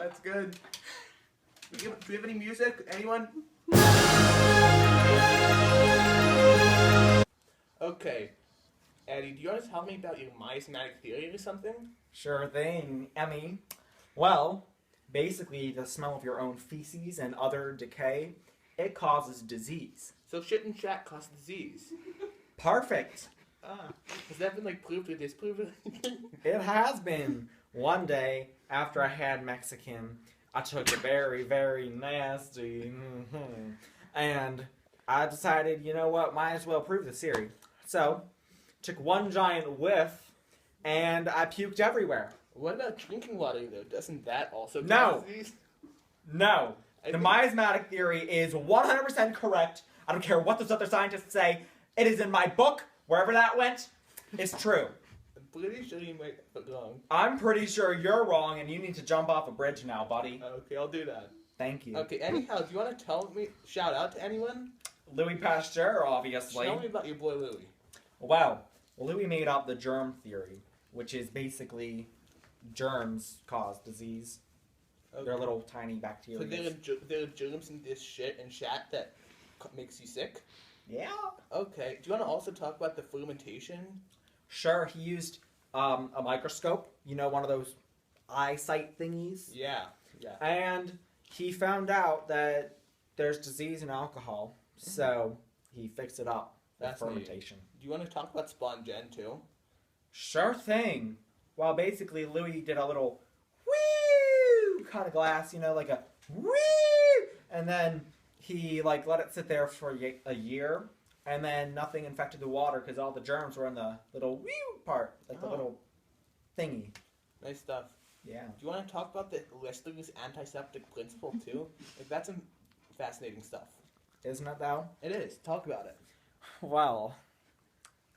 That's good. Do we have any music? Anyone? Okay. Eddie, do you want to tell me about your miasmatic theory or something? Sure thing, Emmy. Well, basically, the smell of your own feces and other decay, it causes disease. So shit and shat cause disease. Perfect. Has that been proved or disproved? It has been. One day, after I had Mexican, I took a very, very nasty, and I decided, you know what, might as well prove this theory. So, took one giant whiff, and I puked everywhere. What about drinking water, though? Doesn't that also cause No. disease? No. The miasmatic theory is 100% correct. I don't care what those other scientists say. It is in my book. Wherever that went, it's true. I'm pretty sure you might be wrong. I'm pretty sure you're wrong, and you need to jump off a bridge now, buddy. Okay, I'll do that. Thank you. Okay, anyhow, do you want to shout out to anyone? Louis Pasteur, obviously. Tell me about your boy Louis. Well, Louis made up the germ theory, which is basically germs cause disease. Okay. They're little tiny bacteria. So there are germs in this shit and shat that makes you sick? Yeah. Okay, do you want to also talk about the fermentation? Sure, he used a microscope, one of those eyesight thingies. Yeah. And he found out that there's disease in alcohol, so he fixed it up with fermentation. Do you want to talk about Spongen too? Sure thing. Well, basically, Louis did a little woo kind of glass, like a woo, and then he let it sit there for a year. And then nothing infected the water because all the germs were in the little wee part, the little thingy. Nice stuff. Yeah. Do you want to talk about the Lister's antiseptic principle too? That's some fascinating stuff. Isn't it though? It is. Talk about it. Well,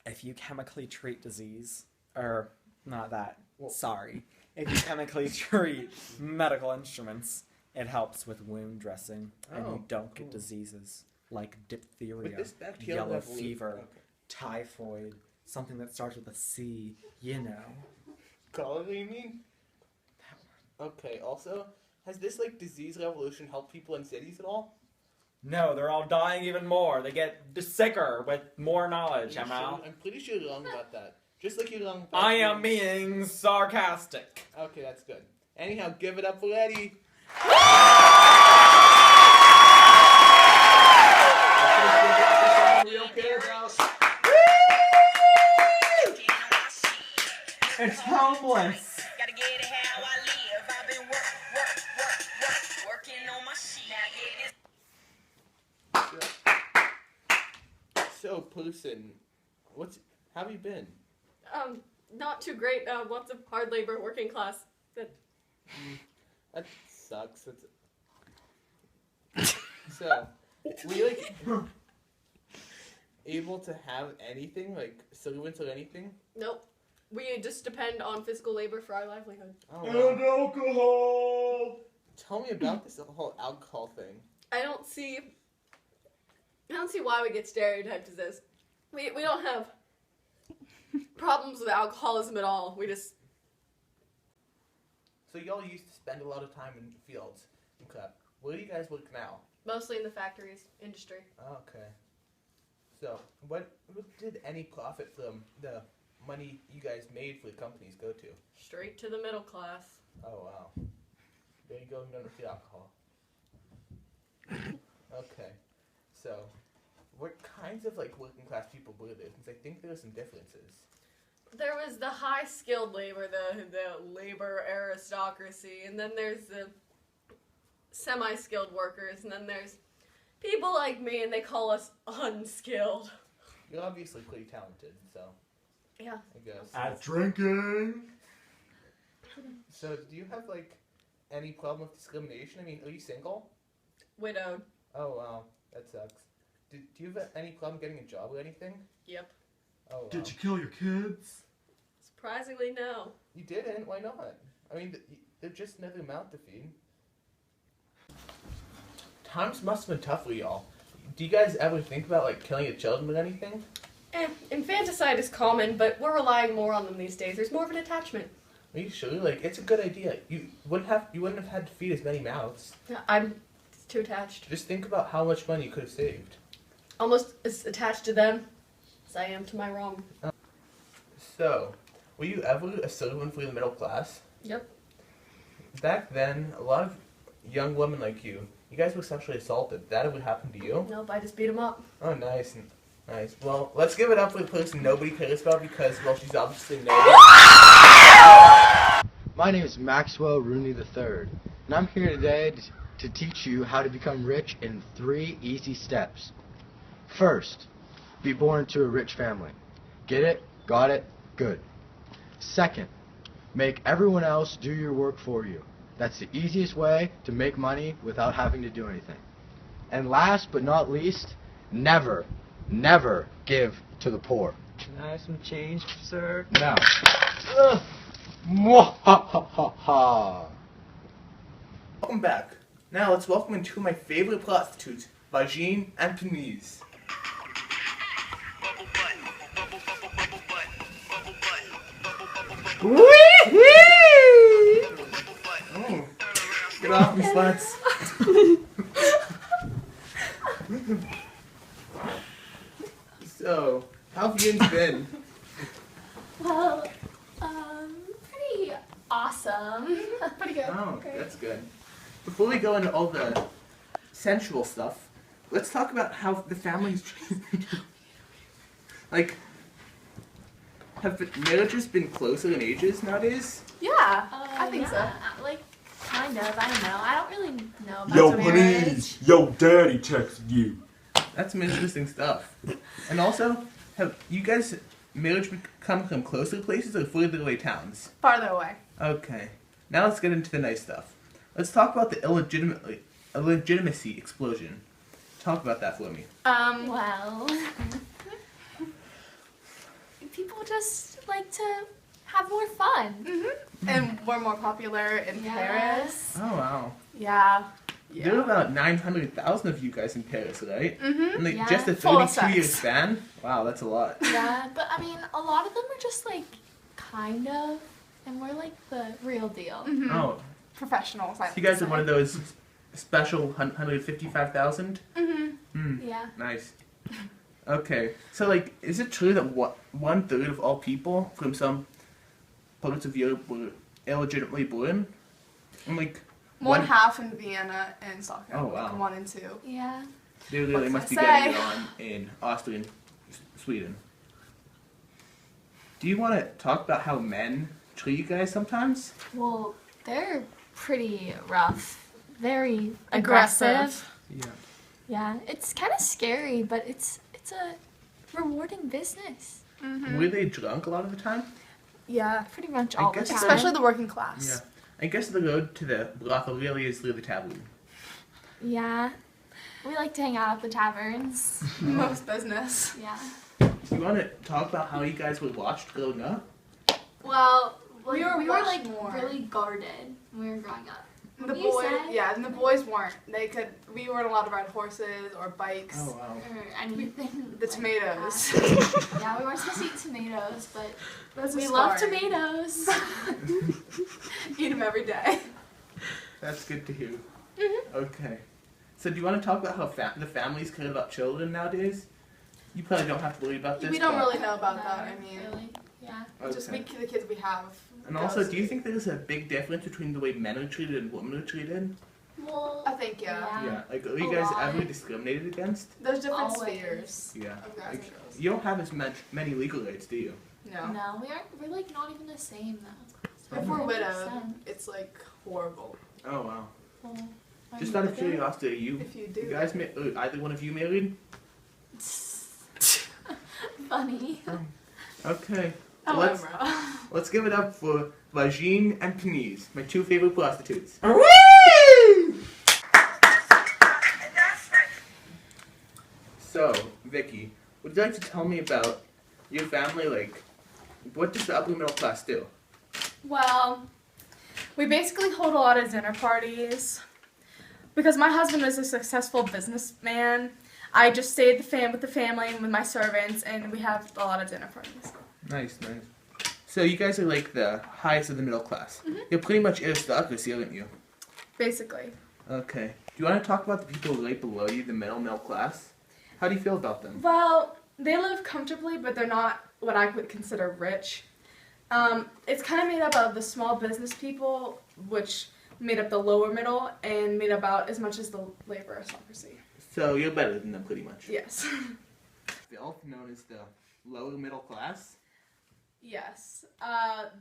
if you chemically treat disease, or not that, sorry. If you chemically treat medical instruments, it helps with wound dressing and you don't get diseases. Like diphtheria, yellow fever, typhoid, something that starts with a C, Cholera, you mean? Okay, also, has this disease revolution helped people in cities at all? No, they're all dying even more. They get sicker with more knowledge, I'm pretty sure you're wrong about that. Just like you're wrong about I am being sarcastic. Okay, that's good. Anyhow, give it up for Eddie. It's homeless. Gotta get it how I live. I've been working on my shit. So, person, how have you been? Not too great. Lots of hard labor, working class. That sucks. So, were you able to have anything, servants or anything? Nope. We just depend on physical labor for our livelihood. Oh, wow. And alcohol! Tell me about this whole alcohol thing. I don't see why we get stereotyped as this. We don't have problems with alcoholism at all. We just... So y'all used to spend a lot of time in fields and crap. Where do you guys work now? Mostly in the factories industry. Okay. So, what did any profit from the money you guys made for the companies go to? Straight to the middle class. Oh, wow. There you go, none of the alcohol. Okay. So, what kinds of working class people were there? Since I think there are some differences. There was the high skilled labor, the labor aristocracy, and then there's the semi-skilled workers, and then there's people like me, and they call us unskilled. You're obviously pretty talented, so Yeah. I guess. At drinking. So, do you have any problem with discrimination? I mean, are you single? Widowed. Oh wow, that sucks. Do you have any problem getting a job or anything? Yep. Oh wow. Did you kill your kids? Surprisingly, no. You didn't? Why not? I mean, they're just another mouth to feed. Times must have been tough for y'all. Do you guys ever think about killing your children with anything? Infanticide is common, but we're relying more on them these days. There's more of an attachment. Are you sure? Like, it's a good idea. You wouldn't have had to feed as many mouths. I'm too attached. Just think about how much money you could have saved. Almost as attached to them as I am to my rum. So, were you ever a servant for the middle class? Yep. Back then, a lot of young women like you guys were sexually assaulted. That ever happened to you? Nope, I just beat him up. Oh, nice. Nice. Well, let's give it up for the person nobody cares about because, well, she's obviously nobody. My name is Maxwell Rooney III, and I'm here today to teach you how to become rich in 3 easy steps. First, be born into a rich family. Get it? Got it? Good. Second, make everyone else do your work for you. That's the easiest way to make money without having to do anything. And last but not least, never give to the poor. Can I have some change, sir? Now, mwahahaha. Welcome back. Now let's welcome in 2 of my favorite prostitutes, Vagine and Penise. Oh, get off me, sluts. So, how have you been? Well, pretty awesome. Pretty good. Oh, that's good. Before we go into all the sensual stuff, let's talk about how the families like, have marriages been closer in ages nowadays? Yeah, I think so. Like, kind of. I don't know. I don't really know about Yo, marriage. please. Yo, daddy texted you. That's some interesting stuff. And also, have you guys marriage come from closer places or further away towns? Farther away. Okay. Now let's get into the nice stuff. Let's talk about the illegitimacy explosion. Talk about that for me. Well, people just like to have more fun. And we're more popular in Paris. Oh wow. Yeah. There are about 900,000 of you guys in Paris, right? Mm-hmm. In like Yeah. just a Full of 32-year sex. span? Wow, that's a lot. Yeah, but I mean, a lot of them are just like kind of, and we're like the real deal. Mm-hmm. Oh, Professionals. so you guys are one of those special 155,000? Mm-hmm. Yeah. Nice. Okay, so like, is it true that 1/3 of all people from some parts of Europe were illegitimately born? And like, One half in Vienna and Stockholm. Oh, wow. Like 1 and 2. Yeah. they really What must be can I getting it say? on in Austria and Sweden. Do you want to talk about how men treat you guys sometimes? Well, they're pretty rough. Very Aggressive. aggressive. Yeah. Yeah, it's kind of scary, but it's a rewarding business. Mm-hmm. Were they drunk a lot of the time? Yeah. Pretty much I all the guess time. Especially the working class. Yeah. I guess the road to the brothel really is through the tavern. Yeah. We like to hang out at the taverns. Most business. Yeah. Do you want to talk about how you guys were watched growing up? Well, We were we were watched like more. really guarded when we were growing up. The You boys, said? yeah, and the boys weren't. We weren't allowed to ride horses or bikes. Oh wow. Or anything. The like tomatoes. that. Yeah, we weren't supposed to eat tomatoes, but That's a we love story. tomatoes. Eat them every day. That's good to hear. Mm-hmm. Okay. So do you want to talk about how the families care about children nowadays? You probably don't have to worry about this. We don't but- really know about that. I mean, Really? Yeah. just Okay. the kids we have. And also, do you think there's a big difference between the way men are treated and women are treated? Well, I think yeah. Yeah. Like, are you A guys lot. ever discriminated against? There's different Always. spheres Yeah. of guys Like, and girls. you don't have as many legal rights, do you? No. no, we're like not even the same though. If Okay. we're That makes widowed, sense. it's like horrible. Oh wow. Well, are Just you out of widowed? curiosity, are you If you do. you guys either one of you married? Funny. Okay. Oh, let's Emre. let's give it up for Vagine and Penise, my 2 favorite prostitutes. So, Vicky, would you like to tell me about your family? Like, what does the upper middle class do? Well, we basically hold a lot of dinner parties. Because my husband is a successful businessman, I just stay with the family and with my servants, and we have a lot of dinner parties. Nice, nice. So you guys are like the highest of the middle class. You're pretty much aristocracy, aren't you? Basically. Okay. Do you want to talk about the people right below you, the middle class? How do you feel about them? Well, they live comfortably, but they're not what I would consider rich. It's kind of made up of the small business people, which made up the lower middle, and made about as much as the labor aristocracy. So you're better than them, pretty much. Yes. They're also known as the lower middle class. Yes.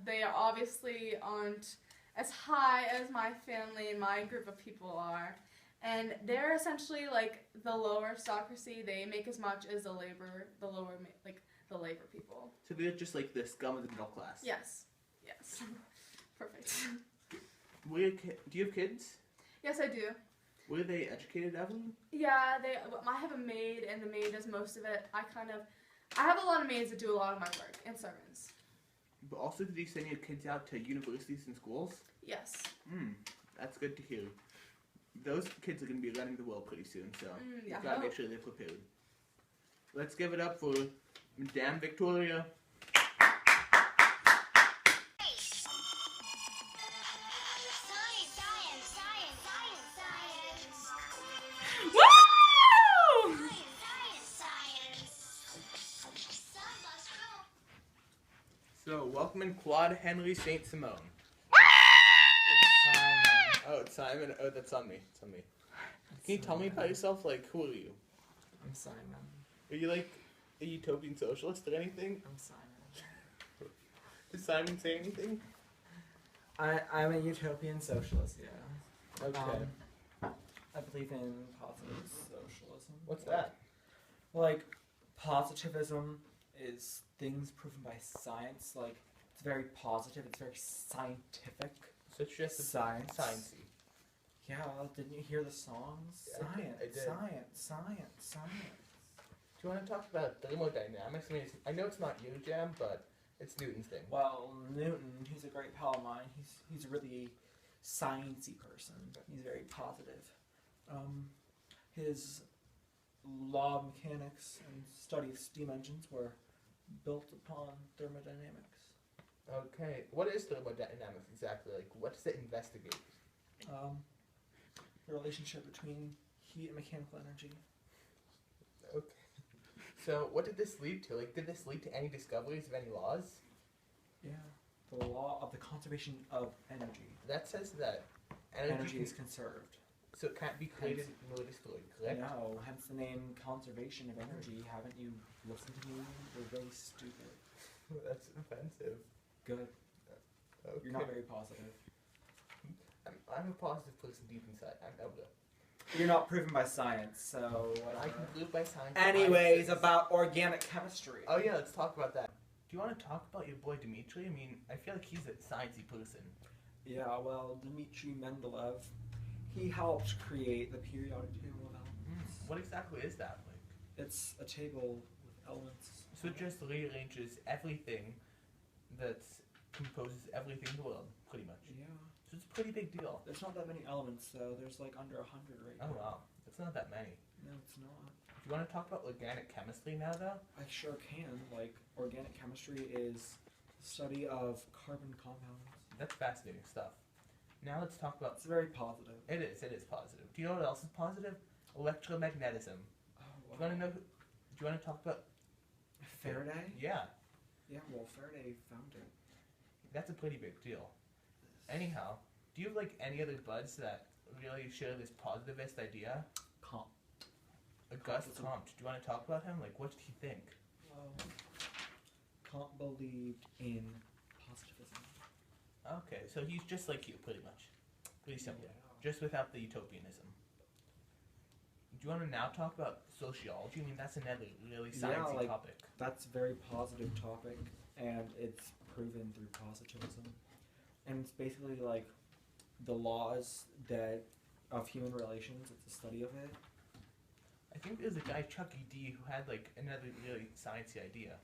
They obviously aren't as high as my family and my group of people are. And they're essentially like the lower aristocracy. They make as much as the labor people. So they're just like the scum of the middle class. Yes. Yes. Perfect. Do you have kids? Yes, I do. Were they educated, Evelyn? Yeah, I have a maid, and the maid does most of it. I have a lot of maids that do a lot of my work, and servants. But also, did you send your kids out to universities and schools? Yes. That's good to hear. Those kids are going to be running the world pretty soon, so yeah. you've got to make sure they're prepared. Let's give it up for Madame Victoria. So, welcome Claude Henry Saint Simon. Oh, it's Simon. Oh, that's on me. It's on me. Can you tell me about yourself? Like, who are you? I'm Simon. Are you like a utopian socialist or anything? I'm Simon. Did Simon say anything? I'm a utopian socialist, yeah. Okay. I believe in positive socialism. What's that? Like, positivism is things proven by science. Like, it's very positive, it's very scientific. So it's just Science. sciencey. Yeah, didn't you hear the songs? Yeah, I did. Science. Do you want to talk about thermodynamics? I mean, I know it's not your jam, but it's Newton's thing. Well, Newton, he's a great pal of mine. He's a really sciencey person. He's very positive. His law of mechanics and study of steam engines were built upon thermodynamics. Okay, what is thermodynamics exactly? Like, what does it investigate? The relationship between heat and mechanical energy. Okay. So, what did this lead to? Like, did this lead to any discoveries of any laws? Yeah. The law of the conservation of energy. That says that Energy is conserved. So it can't be created nor destroyed, correct? No, hence the name conservation of energy. Haven't you listened to me? You're really stupid. That's offensive. Good. Okay. You're not very positive. I'm a positive person deep inside. I'm Emre. You're not proven by science, so I can prove by science. Anyways, about organic chemistry. Oh yeah, let's talk about that. Do you want to talk about your boy Dmitri? I mean, I feel like he's a sciencey person. Yeah, well, Dmitri Mendeleev, he helped create the periodic table of elements. What exactly is that? Like, it's a table with elements. So it just rearranges everything that composes everything in the world, pretty much. Yeah. So it's a pretty big deal. There's not that many elements, though. There's like under 100 right now. Oh wow, that's not that many. No, it's not. Do you want to talk about organic chemistry now, though? I sure can. Like, organic chemistry is the study of carbon compounds. That's fascinating stuff. Now let's talk about... It's very positive. It is positive. Do you know what else is positive? Electromagnetism. Oh, wow. Do you want to talk about... Faraday? Yeah. Yeah, well, Faraday found it. That's a pretty big deal. Anyhow, do you have, like, any other buds that really share this positivist idea? Comp. Auguste Comte. Do you want to talk about him? Like, what did he think? Well, Comte believed in positivism. Okay, so he's just like you, pretty much. Pretty simple. Yeah. Just without the utopianism. Do you want to now talk about sociology? I mean, that's another really sciencey topic. That's a very positive topic, and it's proven through positivism. And it's basically like the laws that of human relations. It's a study of it. I think there's a guy, Chucky D, who had like another really sciencey idea.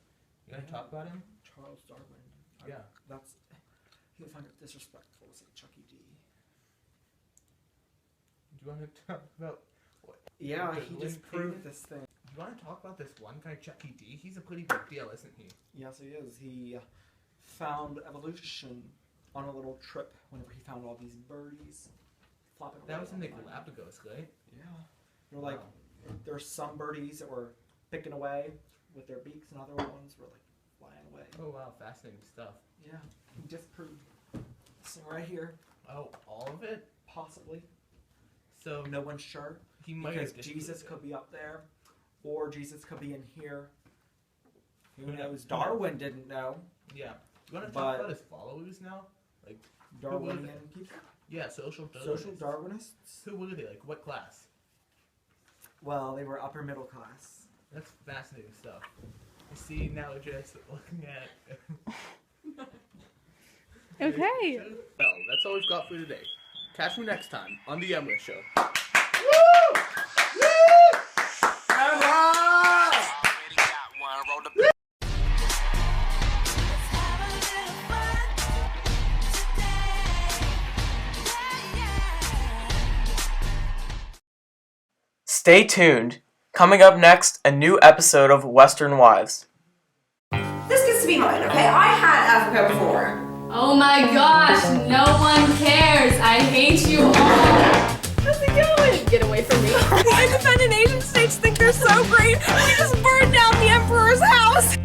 You want to talk about him? Charles Darwin. Yeah. He would find it disrespectful to say Chucky D. Do you want to talk about what? Yeah, the he Lynn just proved Payton? this thing. Do you want to talk about this one guy, Chucky D? He's a pretty big deal, isn't he? Yes, he is. He found evolution on a little trip whenever he found all these birdies flopping That around was in the on vine. Galapagos, right? Yeah. They're like, there's some birdies that were picking away with their beaks, and other ones were like flying away. Oh wow, fascinating stuff. Yeah, he disproved this thing right here, Oh, all of it? possibly. So No one's sure he might because have Jesus disproved could be up there, or Jesus could be in here. Who Yeah. knows? Darwin didn't know. it. Yeah. You want to But- talk about his followers now? Like, Darwinian people, yeah, social social Darwinists. Darwinists. Who were they? Like, what class? Well, they were upper middle class. That's fascinating stuff. I see now just looking at. Okay. Well, that's all we've got for today. Catch me next time on the Emre Show. Stay tuned. Coming up next, a new episode of Western Wives. This gets to be mine, okay? I had Africa before. Oh my gosh, no one cares. I hate you all. How's it going? Get away from me. Independent Asian states think they're so great. We just burned down the emperor's house.